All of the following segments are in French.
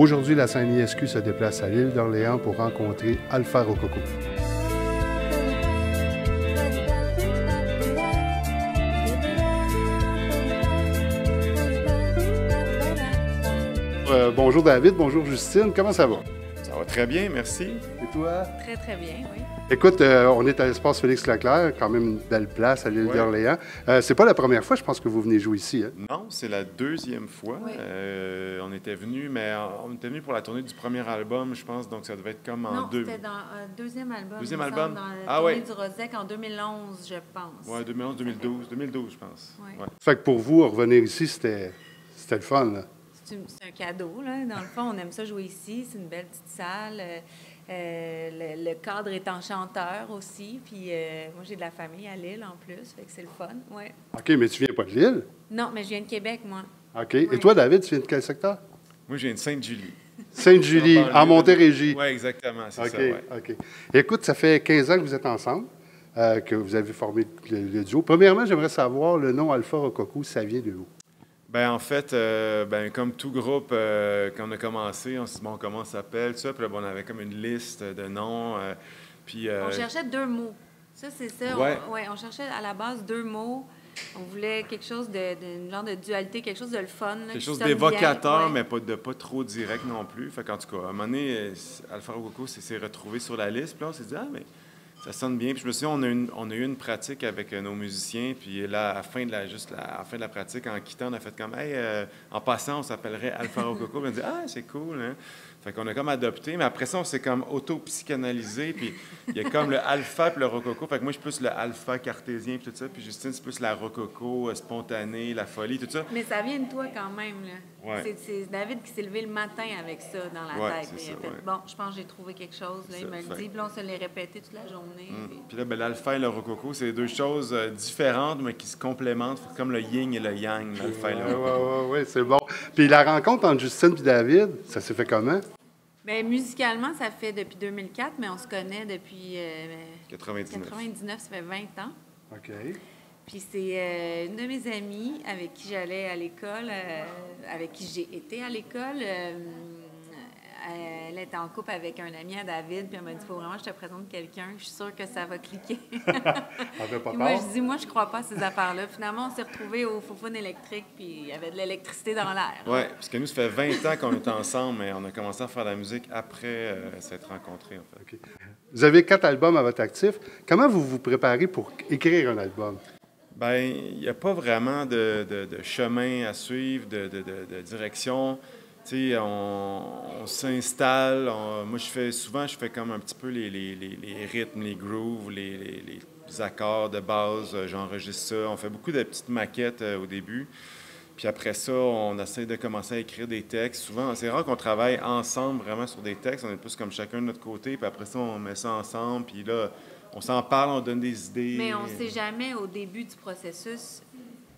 Aujourd'hui, la Saint-Niescu se déplace à l'île d'Orléans pour rencontrer Alpha Rococo. Bonjour David, bonjour Justine, comment ça va? Ça va très bien, merci. Et toi? Très, très bien, oui. Écoute, on est à l'espace Félix-Leclerc, quand même une belle place à l'île d'Orléans. C'est pas la première fois, je pense, que vous venez jouer ici. Hein? Non, c'est la deuxième fois. Oui. On était venus, mais on était venus pour la tournée du premier album, je pense, donc ça devait être comme en Non, c'était dans un deuxième album. Deuxième il me album? semble, dans la Ah tournée ouais. du Rosec en 2011, je pense. Oui, 2011, 2012. 2012, je pense. Oui. Ouais. Fait que pour vous, revenir ici, c'était le fun, là. C'est un cadeau, là. Dans le fond, on aime ça jouer ici. C'est une belle petite salle. Le cadre est enchanteur aussi. Puis moi, j'ai de la famille à Lille en plus. Fait que c'est le fun, oui. OK, mais tu viens pas de l'île? Non, mais je viens de Québec, moi. OK. Et toi, David, tu viens de quel secteur? Moi, je viens de Sainte-Julie. Sainte-Julie, en Montérégie. Oui, exactement, c'est OK, ça, ouais. OK. Écoute, ça fait 15 ans que vous êtes ensemble, que vous avez formé le duo. Premièrement, j'aimerais savoir le nom Alpha Rococo, ça vient de où? Ben en fait, comme tout groupe, quand on a commencé, on s'est dit, bon, comment ça s'appelle, tout ça. Puis là, on avait comme une liste de noms. On cherchait deux mots. Ça, c'est ça. Ouais. On cherchait à la base deux mots. On voulait quelque chose d'une genre de dualité, quelque chose de le fun. Là, quelque chose sonne d'évocateur, bien. mais pas trop direct non plus. Fait qu'en tout cas, à un moment donné, Alpha Rococo s'est retrouvé sur la liste. Puis là, on s'est dit, ah, mais ça sonne bien. Puis je me suis dit, on a eu une pratique avec nos musiciens. Puis là, à la fin de la pratique, en quittant, on a fait comme, hey, en passant, on s'appellerait Alpha Rococo. Puis on a dit, ah, c'est cool, hein? Fait qu'on a comme adopté, mais après ça, on s'est comme auto-psychanalysé, puis il y a comme le alpha puis le rococo. Fait que moi, je suis plus le alpha cartésien puis tout ça, puis Justine, c'est plus la rococo spontanée, la folie, tout ça. Mais ça vient de toi quand même, là. Ouais. C'est David qui s'est levé le matin avec ça dans la tête. C'est Il a ça, fait, ouais. bon, je pense que j'ai trouvé quelque chose. Là, C'est il me ça, le fait. dit, puis là, on se l'est répété toute la journée. Puis là, l'alpha et le rococo, c'est deux choses différentes, mais qui se complémentent, comme le yin et le yang, l'alpha et le rococo. Oui, c'est bon. Puis la rencontre entre Justine et David, ça s'est fait comment? Bien, musicalement, ça fait depuis 2004, mais on se connaît depuis 99. 99, ça fait 20 ans. OK. Puis c'est une de mes amies avec qui j'allais à l'école, avec qui j'ai été à l'école. Elle était en couple avec un ami à David, puis elle m'a dit, il faut vraiment que je te présente quelqu'un. Je suis sûre que ça va cliquer. Avait pas Puis moi, peur? je dis, moi, je crois pas à ces affaires-là. Finalement, on s'est retrouvés au Foufoune électrique, puis il y avait de l'électricité dans l'air. Oui, parce que nous, ça fait 20 ans qu'on est ensemble, mais on a commencé à faire de la musique après s'être rencontrés, en fait. OK. Vous avez 4 albums à votre actif. Comment vous vous préparez pour écrire un album? Bien, il n'y a pas vraiment de chemin à suivre, de direction. Tu sais, on s'installe. Moi, je fais comme un petit peu les rythmes, les grooves, les accords de base. J'enregistre ça. On fait beaucoup de petites maquettes au début. Puis après ça, on essaie de commencer à écrire des textes. Souvent, c'est rare qu'on travaille ensemble vraiment sur des textes. On est plus comme chacun de notre côté. Puis après ça, on met ça ensemble. Puis là, on s'en parle, on donne des idées. Mais on ne sait jamais au début du processus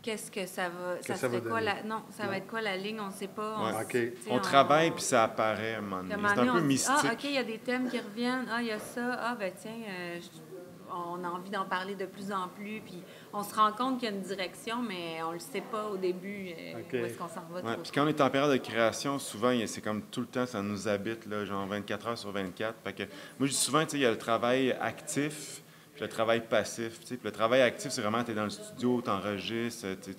qu'est-ce que ça va. Ça serait quoi va être quoi la ligne, on ne sait pas. Ouais. On travaille, puis ça apparaît à un moment donné. C'est un peu mystique. Ah, OK, il y a des thèmes qui reviennent. Ah, il y a ça. Ah, ben tiens, on a envie d'en parler de plus en plus. Puis on se rend compte qu'il y a une direction, mais on ne le sait pas au début où est-ce qu'on s'en va. Ouais. Puis quand on est en période de création, souvent, c'est comme tout le temps, ça nous habite, là, genre 24 heures sur 24. Fait que, moi, je dis souvent, il y a le travail actif, puis le travail passif. Puis le travail actif, c'est vraiment, tu es dans le studio, tu enregistres, tu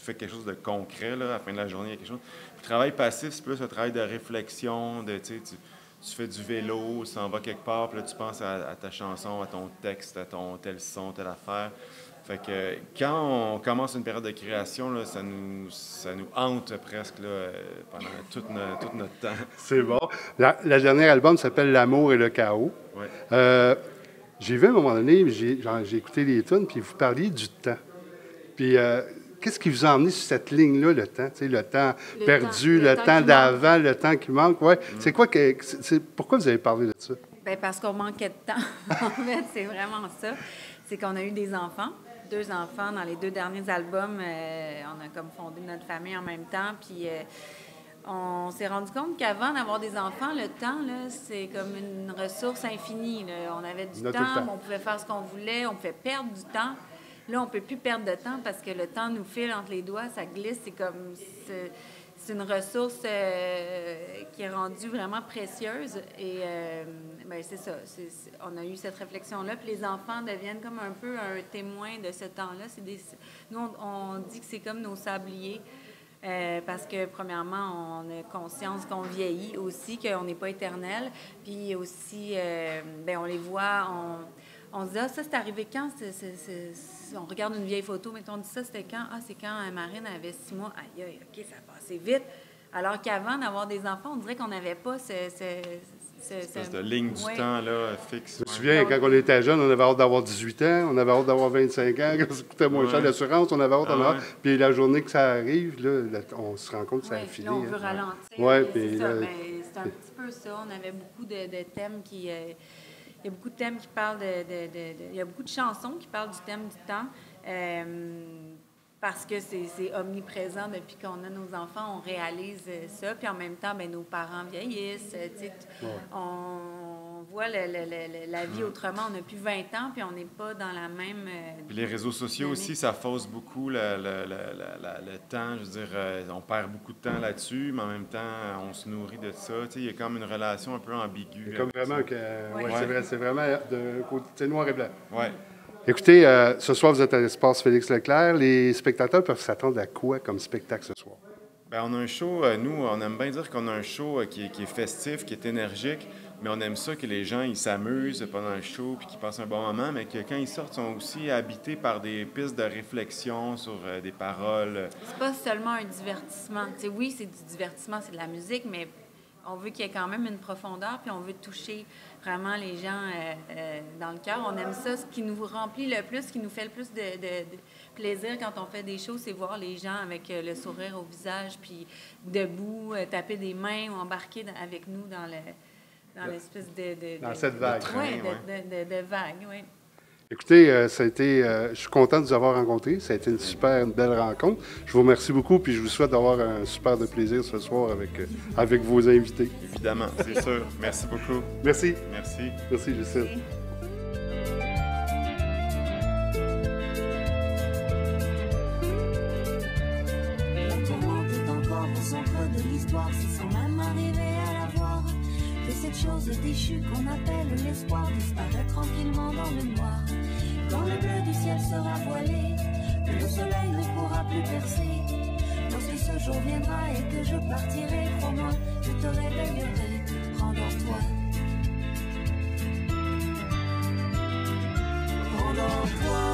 fais quelque chose de concret, là, à la fin de la journée, il y a quelque chose. Puis le travail passif, c'est plus le travail de réflexion, tu fais du vélo, tu s'en vas quelque part, puis là, tu penses à ta chanson, à ton texte, à ton tel son, telle affaire. Fait que quand on commence une période de création, là, ça nous hante presque là, pendant tout notre temps. C'est bon. Le dernier album s'appelle L'amour et le chaos. Ouais. J'ai vu à un moment donné, j'ai écouté les tunes, puis vous parliez du temps. Puis qu'est-ce qui vous a emmené sur cette ligne-là, le temps? Tu sais, le temps perdu, le temps d'avant, le temps qui manque. Ouais. C'est quoi pourquoi vous avez parlé de ça? Bien, parce qu'on manquait de temps. En fait, c'est vraiment ça. C'est qu'on a eu des enfants. 2 enfants dans les 2 derniers albums. On a comme fondé notre famille en même temps. Puis on s'est rendu compte qu'avant d'avoir des enfants, le temps, là, c'est comme une ressource infinie. Là. On avait du temps, on pouvait faire ce qu'on voulait, on pouvait perdre du temps. Là, on ne peut plus perdre de temps parce que le temps nous file entre les doigts, ça glisse. C'est comme... c'est une ressource qui est rendue vraiment précieuse. Et ben, c'est ça. On a eu cette réflexion-là. Puis les enfants deviennent comme un peu un témoin de ce temps-là. Nous, on dit que c'est comme nos sabliers. Parce que, premièrement, on a conscience qu'on vieillit aussi, qu'on n'est pas éternel. Puis aussi, ben, on les voit, on se dit, ah, ça, c'est arrivé quand? On regarde une vieille photo, mais on dit, ça, c'était quand? Ah, c'est quand Marine avait 6 mois. Aïe, aïe, OK, ça a passé vite. Alors qu'avant d'avoir des enfants, on dirait qu'on n'avait pas espèce de ligne du temps là, fixe. Je me souviens, quand on était jeune, on avait hâte d'avoir 18 ans, on avait hâte d'avoir 25 ans, quand ça coûtait moins cher l'assurance, on avait hâte d'en avoir. Puis la journée que ça arrive, là, on se rend compte que ça a fini. Là, on veut ralentir. Ouais, c'est ça, mais c'est un petit peu ça. On avait beaucoup de thèmes qui... il y a beaucoup de thèmes qui parlent il y a beaucoup de chansons qui parlent du thème du temps. Parce que c'est omniprésent depuis qu'on a nos enfants, on réalise ça. Puis en même temps, bien, nos parents vieillissent. On voit la vie autrement. On a plus 20 ans, puis on n'est pas dans la même... Puis les réseaux sociaux aussi, ça fausse beaucoup le temps. Je veux dire, on perd beaucoup de temps là-dessus, mais en même temps, on se nourrit de ça. Tu sais, il y a comme une relation un peu ambiguë. Comme vraiment que... c'est vraiment de côté noir et blanc. Oui. Écoutez, ce soir, vous êtes à l'Espace Félix-Leclerc. Les spectateurs peuvent s'attendre à quoi comme spectacle ce soir? Bien, on a un show, nous, on aime bien dire qu'on a un show qui est festif, qui est énergique, mais on aime ça que les gens ils s'amusent pendant le show puis qu'ils passent un bon moment, mais que quand ils sortent, ils sont aussi habités par des pistes de réflexion sur des paroles. C'est pas seulement un divertissement. T'sais, oui, c'est du divertissement, c'est de la musique, mais on veut qu'il y ait quand même une profondeur, puis on veut toucher vraiment les gens dans le cœur. On aime ça. Ce qui nous remplit le plus, ce qui nous fait le plus de plaisir quand on fait des shows, c'est voir les gens avec le sourire au visage, puis debout, taper des mains ou embarquer avec nous dans l'espèce dans cette vague. Oui, de vague, oui. Écoutez, je suis content de vous avoir rencontrés. Ça a été une belle rencontre. Je vous remercie beaucoup, puis je vous souhaite d'avoir un super de plaisir ce soir avec vos invités. Évidemment, c'est sûr. Merci beaucoup. Merci. Merci. Merci, Lucille. La tourmente est encore au centre de l'histoire, c'est sans même arriver à la voir. Que cette chose déchue qu'on appelle l'espoir disparaît tranquillement dans le noir. Quand le bleu du ciel sera voilé, que le soleil ne pourra plus percer. Lorsque ce jour viendra et que je partirai, crois-moi, je te réveillerai, rendors-toi. Rendors-toi.